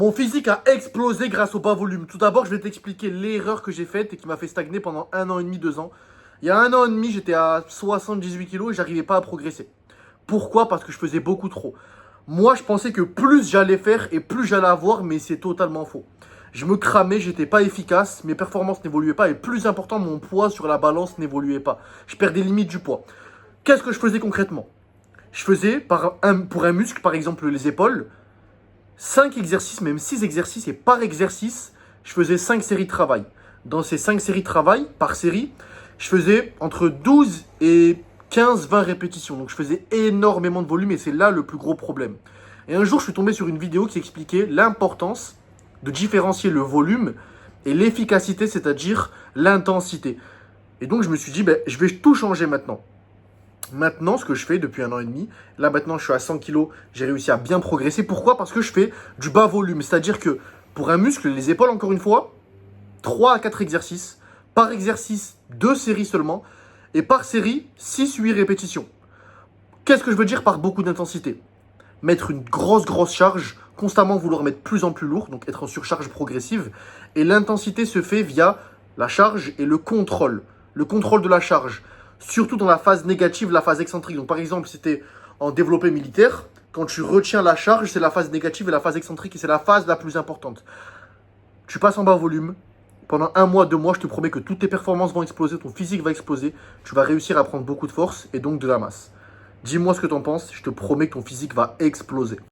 Mon physique a explosé grâce au bas volume. Tout d'abord, je vais t'expliquer l'erreur que j'ai faite et qui m'a fait stagner pendant 1 an et demi, 2 ans. Il y a 1 an et demi, j'étais à 78 kilos et j'arrivais pas à progresser. Pourquoi? Parce que je faisais beaucoup trop. Moi, je pensais que plus j'allais faire et plus j'allais avoir, mais c'est totalement faux. Je me cramais, j'étais pas efficace, mes performances n'évoluaient pas et plus important, mon poids sur la balance n'évoluait pas. Je perdais limite du poids. Qu'est-ce que je faisais concrètement? Je faisais pour un muscle, par exemple les épaules, 5 exercices, même 6 exercices, et par exercice, je faisais 5 séries de travail. Dans ces 5 séries de travail, par série, je faisais entre 12 et 15-20 répétitions. Donc je faisais énormément de volume et c'est là le plus gros problème. Et un jour, je suis tombé sur une vidéo qui expliquait l'importance de différencier le volume et l'efficacité, c'est-à-dire l'intensité. Et donc je me suis dit, ben, je vais tout changer maintenant. Maintenant, ce que je fais depuis 1 an et demi, là maintenant je suis à 100 kilos, j'ai réussi à bien progresser. Pourquoi? Parce que je fais du bas volume. C'est-à-dire que pour un muscle, les épaules, encore une fois, 3 à 4 exercices. Par exercice, 2 séries seulement. Et par série, 6-8 répétitions. Qu'est-ce que je veux dire par beaucoup d'intensité? Mettre une grosse charge, constamment vouloir mettre plus en plus lourd, donc être en surcharge progressive. Et l'intensité se fait via la charge et le contrôle. Le contrôle de la charge, surtout dans la phase négative, la phase excentrique. Donc par exemple, si tu es en développé militaire, quand tu retiens la charge, c'est la phase négative et la phase excentrique et c'est la phase la plus importante. Tu passes en bas volume. Pendant 1 mois, 2 mois, je te promets que toutes tes performances vont exploser, ton physique va exploser, tu vas réussir à prendre beaucoup de force et donc de la masse. Dis-moi ce que tu en penses, je te promets que ton physique va exploser.